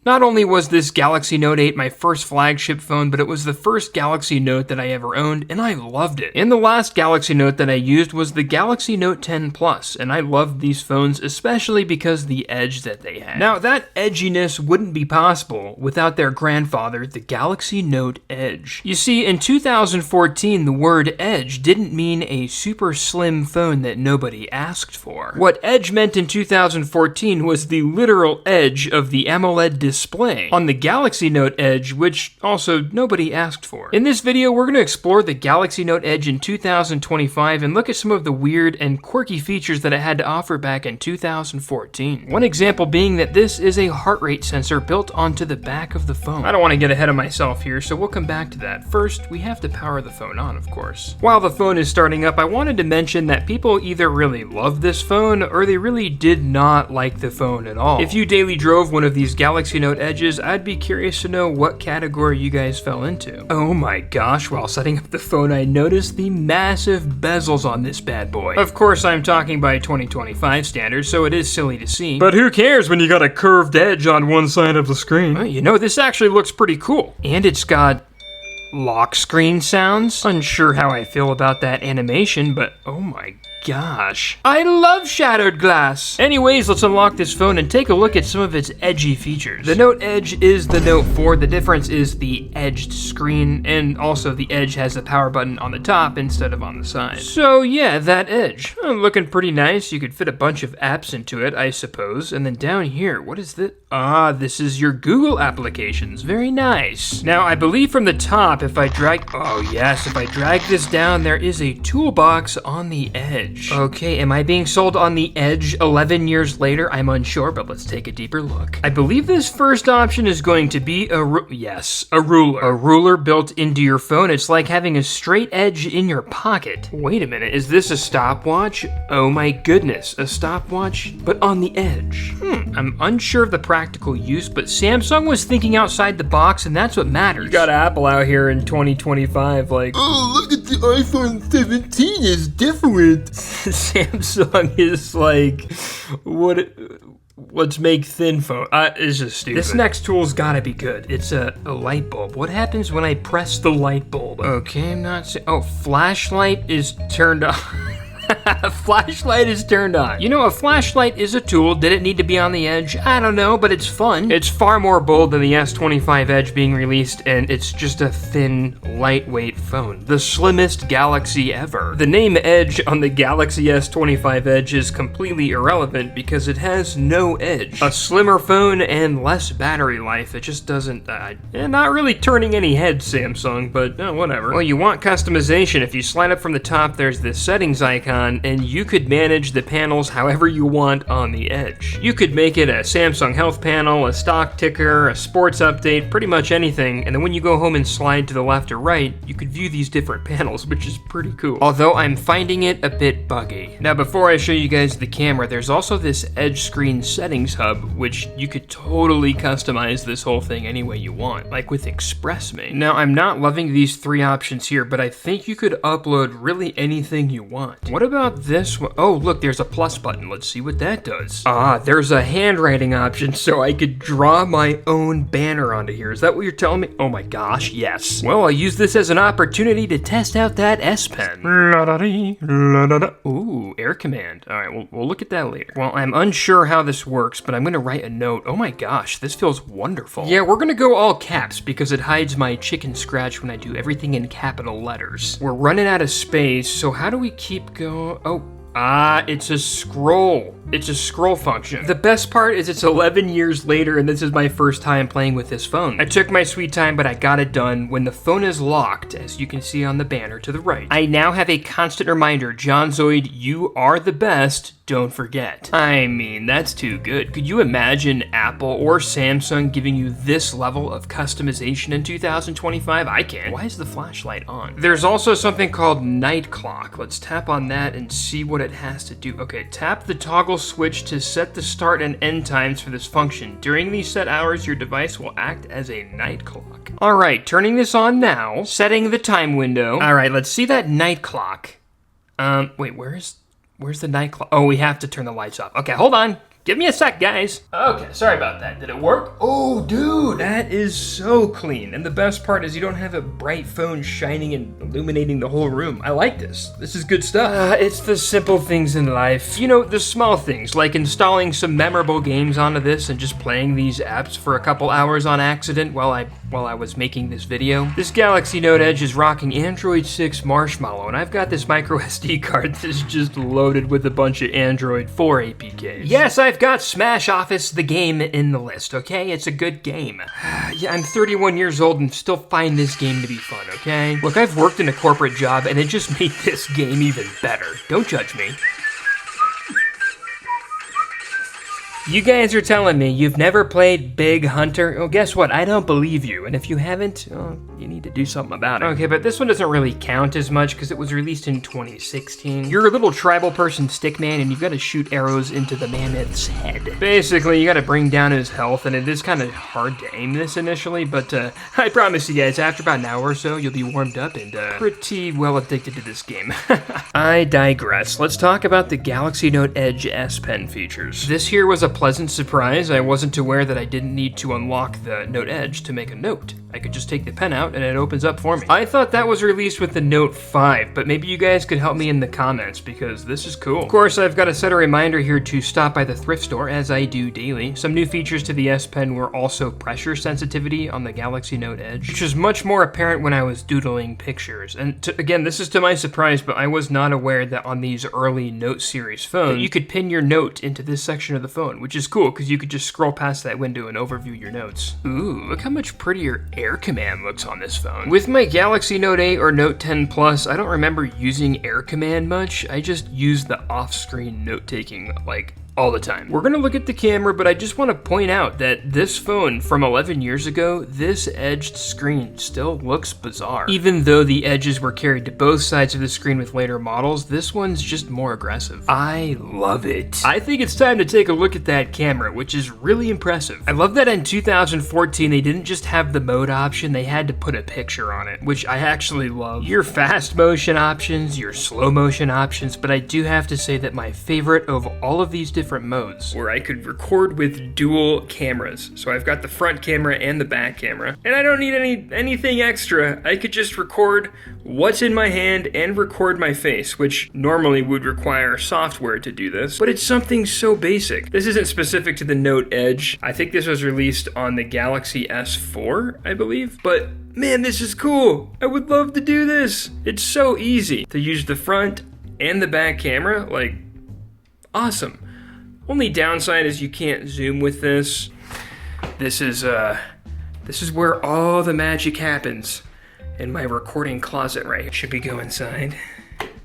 Not only was this Galaxy Note 8 my first flagship phone, but it was the first Galaxy Note that I ever owned, and I loved it. And the last Galaxy Note that I used was the Galaxy Note 10 Plus, and I loved these phones especially because of the edge that they had. Now, that edginess wouldn't be possible without their grandfather, the Galaxy Note Edge. You see, in 2014, the word edge didn't mean a super slim phone that nobody asked for. What edge meant in 2014 was the literal edge of the AMOLED display on the Galaxy Note Edge, which also nobody asked for. In this video, we're going to explore the Galaxy Note Edge in 2025 and look at some of the weird and quirky features that it had to offer back in 2014. One example being that this is a heart rate sensor built onto the back of the phone. I don't want to get ahead of myself here, so we'll come back to that. First, we have to power the phone on, of course. While the phone is starting up, I wanted to mention that people either really love this phone or they really did not like the phone at all. If you daily drove one of these Galaxy Note Edges, I'd be curious to know what category you guys fell into. Oh my gosh, while setting up the phone, I noticed the massive bezels on this bad boy. Of course, I'm talking by 2025 standards, so it is silly to see. But who cares when you got a curved edge on one side of the screen? Well, you know, this actually looks pretty cool. And it's got lock screen sounds. Unsure how I feel about that animation, but oh my gosh. I love shattered glass. Anyways, let's unlock this phone and take a look at some of its edgy features. The Note Edge is the Note 4. The difference is the edged screen, and also the Edge has the power button on the top instead of on the side. So yeah, that Edge. Looking pretty nice. You could fit a bunch of apps into it, I suppose. And then down here, what is this? Ah, this is your Google applications. Very nice. Now, I believe from the top, if I drag this down, there is a toolbox on the Edge. Okay, am I being sold on the Edge 11 years later? I'm unsure, but let's take a deeper look. I believe this first option is going to be a ruler. A ruler built into your phone. It's like having a straight edge in your pocket. Wait a minute, is this a stopwatch? Oh my goodness, a stopwatch, but on the Edge. I'm unsure of the practical use, but Samsung was thinking outside the box, and that's what matters. You got Apple out here in 2025 like, oh, look at the iPhone 17 is different. Samsung is like, let's make thin phone. It's just stupid. This next tool's gotta be good. It's a light bulb. What happens when I press the light bulb? Okay, I'm not saying. Oh, flashlight is turned on. Flashlight is turned on. You know, a flashlight is a tool. Did it need to be on the Edge? I don't know, but it's fun. It's far more bold than the S25 Edge being released, and it's just a thin, lightweight phone. The slimmest Galaxy ever. The name Edge on the Galaxy S25 Edge is completely irrelevant because it has no edge. A slimmer phone and less battery life. It just doesn't, not really turning any heads, Samsung, but whatever. Well, you want customization. If you slide up from the top, there's this settings icon, and you could manage the panels however you want on the Edge. You could make it a Samsung Health panel, a stock ticker, a sports update, pretty much anything, and then when you go home and slide to the left or right, you could view these different panels, which is pretty cool. Although I'm finding it a bit buggy. Now, before I show you guys the camera, there's also this Edge screen settings hub, which you could totally customize this whole thing any way you want, like with ExpressMe. Now, I'm not loving these three options here, but I think you could upload really anything you want. What about this one? Oh, look, there's a plus button. Let's see what that does. Ah, there's a handwriting option, so I could draw my own banner onto here. Is that what you're telling me? Oh my gosh, yes. Well, I'll use this as an opportunity to test out that S Pen. Ooh, air command. All right, we'll look at that later. Well, I'm unsure how this works, but I'm gonna write a note. Oh my gosh, this feels wonderful. Yeah, we're gonna go all caps because it hides my chicken scratch when I do everything in capital letters. We're running out of space, so how do we keep going? It's a scroll. It's a scroll function. The best part is it's 11 years later and this is my first time playing with this phone. I took my sweet time, but I got it done. When the phone is locked, as you can see on the banner to the right, I now have a constant reminder, jOhnZoid, you are the best. Don't forget. I mean, that's too good. Could you imagine Apple or Samsung giving you this level of customization in 2025? I can. Why is the flashlight on? There's also something called night clock. Let's tap on that and see what it has to do. Okay, tap the toggle switch to set the start and end times for this function. During these set hours, your device will act as a night clock. All right, turning this on now, setting the time window. All right, let's see that night clock. Wait, where's the night clock? Oh, we have to turn the lights off. Okay, hold on. Give me a sec, guys. Okay, sorry about that. Did it work? Oh, dude, that is so clean. And the best part is you don't have a bright phone shining and illuminating the whole room. I like this. This is good stuff. It's the simple things in life. You know, the small things, like installing some memorable games onto this and just playing these apps for a couple hours on accident while I was making this video. This Galaxy Note Edge is rocking Android 6 Marshmallow, and I've got this micro SD card that's just loaded with a bunch of Android 4 APKs. Yes, I've got Smash Office, the game, in the list, okay? It's a good game. Yeah, I'm 31 years old and still find this game to be fun, okay? Look, I've worked in a corporate job, and it just made this game even better. Don't judge me. You guys are telling me you've never played Big Hunter? Well, guess what? I don't believe you. And if you haven't, you need to do something about it. Okay, but this one doesn't really count as much because it was released in 2016. You're a little tribal person stickman and you've got to shoot arrows into the mammoth's head. Basically, you got to bring down his health, and it is kind of hard to aim this initially, but I promise you guys, after about an hour or so, you'll be warmed up and pretty well addicted to this game. I digress. Let's talk about the Galaxy Note Edge S Pen features. This here was a pleasant surprise. I wasn't aware that I didn't need to unlock the Note Edge to make a note. I could just take the pen out and it opens up for me. I thought that was released with the Note 5, but maybe you guys could help me in the comments because this is cool. Of course, I've got to set a reminder here to stop by the thrift store as I do daily. Some new features to the S Pen were also pressure sensitivity on the Galaxy Note Edge, which was much more apparent when I was doodling pictures. And again, this is to my surprise, but I was not aware that on these early Note series phones, you could pin your note into this section of the phone, which is cool because you could just scroll past that window and overview your notes. Ooh, look how much prettier Air Command looks on this phone. With my Galaxy Note 8 or Note 10 Plus, I don't remember using Air Command much. I just used the off-screen note-taking like all the time. We're gonna look at the camera, but I just want to point out that this phone from 11 years ago, this edged screen still looks bizarre. Even though the edges were carried to both sides of the screen with later models, this one's just more aggressive. I love it. I think it's time to take a look at that camera, which is really impressive. I love that in 2014 they didn't just have the mode option, they had to put a picture on it, which I actually love. Your fast motion options, your slow motion options, but I do have to say that my favorite of all of these different modes where I could record with dual cameras. So I've got the front camera and the back camera, and I don't need anything extra. I could just record what's in my hand and record my face, which normally would require software to do this, but it's something so basic. This isn't specific to the Note Edge. I think this was released on the Galaxy S4, I believe, but man, this is cool. I would love to do this. It's so easy to use the front and the back camera, like, awesome. Only downside is you can't zoom with this. This is where all the magic happens in my recording closet right here. Should we go inside?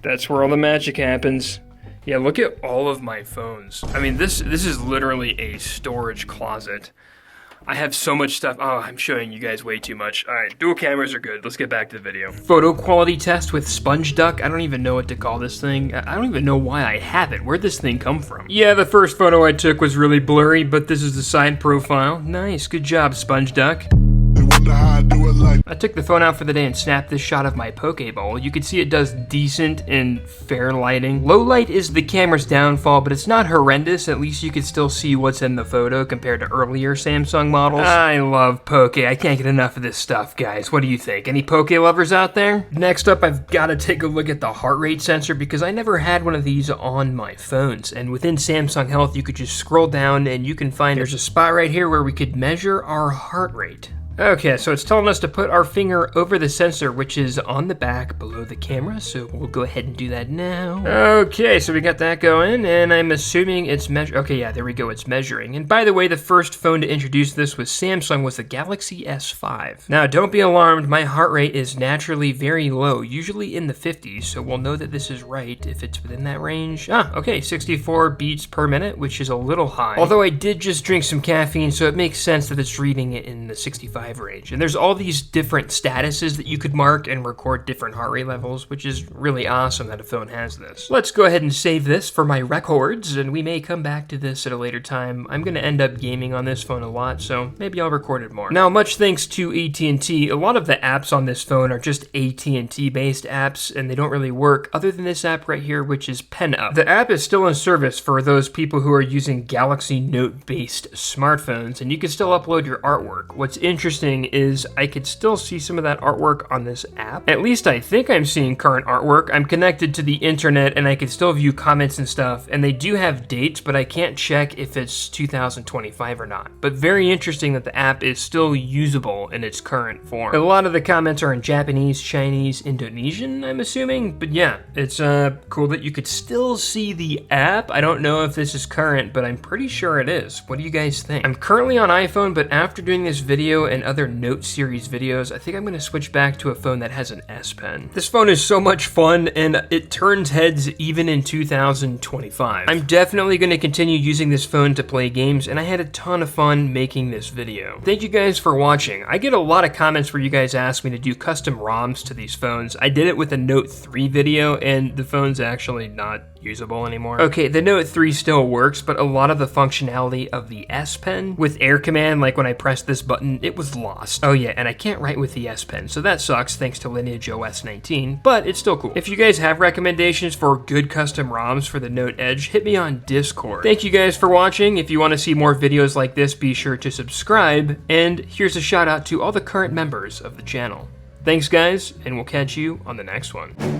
That's where all the magic happens. Yeah, look at all of my phones. I mean, this is literally a storage closet. I have so much stuff. Oh, I'm showing you guys way too much. All right, dual cameras are good. Let's get back to the video. Photo quality test with Sponge Duck. I don't even know what to call this thing. I don't even know why I have it. Where'd this thing come from? Yeah, the first photo I took was really blurry, but this is the side profile. Nice, good job, Sponge Duck. I took the phone out for the day and snapped this shot of my Pokeball. You can see it does decent in fair lighting. Low light is the camera's downfall, but it's not horrendous. At least you can still see what's in the photo compared to earlier Samsung models. I love Poke. I can't get enough of this stuff, guys. What do you think? Any Poke lovers out there? Next up, I've got to take a look at the heart rate sensor because I never had one of these on my phones. And within Samsung Health, you could just scroll down and you can find there's a spot right here where we could measure our heart rate. Okay, so it's telling us to put our finger over the sensor, which is on the back below the camera, so we'll go ahead and do that now. Okay, so we got that going, and I'm assuming it's okay, yeah, there we go, it's measuring. And by the way, the first phone to introduce this with Samsung was the Galaxy S5. Now, don't be alarmed, my heart rate is naturally very low, usually in the 50s, so we'll know that this is right if it's within that range. Okay, 64 beats per minute, which is a little high. Although I did just drink some caffeine, so it makes sense that it's reading it in the 65 25 range. And there's all these different statuses that you could mark and record different heart rate levels, which is really awesome that a phone has this. Let's go ahead and save this for my records, and we may come back to this at a later time. I'm going to end up gaming on this phone a lot, so maybe I'll record it more. Now, much thanks to AT&T, a lot of the apps on this phone are just AT&T based apps, and they don't really work other than this app right here, which is PenUp. The app is still in service for those people who are using Galaxy Note based smartphones, and you can still upload your artwork. What's interesting is I could still see some of that artwork on this app. At least I think I'm seeing current artwork. I'm connected to the internet and I can still view comments and stuff, and they do have dates, but I can't check if it's 2025 or not. But very interesting that the app is still usable in its current form. A lot of the comments are in Japanese, Chinese, Indonesian, I'm assuming, but yeah, it's cool that you could still see the app. I don't know if this is current, but I'm pretty sure it is. What do you guys think? I'm currently on iPhone, but after doing this video and other Note series videos, I think I'm going to switch back to a phone that has an S Pen. This phone is so much fun, and it turns heads even in 2025. I'm definitely going to continue using this phone to play games, and I had a ton of fun making this video. Thank you guys for watching. I get a lot of comments where you guys ask me to do custom ROMs to these phones. I did it with a Note 3 video, and the phone's actually not usable anymore. Okay, the Note 3 still works, but a lot of the functionality of the S Pen with Air Command, like when I pressed this button, it was lost. Oh yeah, and I can't write with the S Pen, so that sucks thanks to Lineage OS 19, but it's still cool. If you guys have recommendations for good custom ROMs for the Note Edge, hit me on Discord. Thank you guys for watching. If you want to see more videos like this, be sure to subscribe, and here's a shout out to all the current members of the channel. Thanks guys, and we'll catch you on the next one.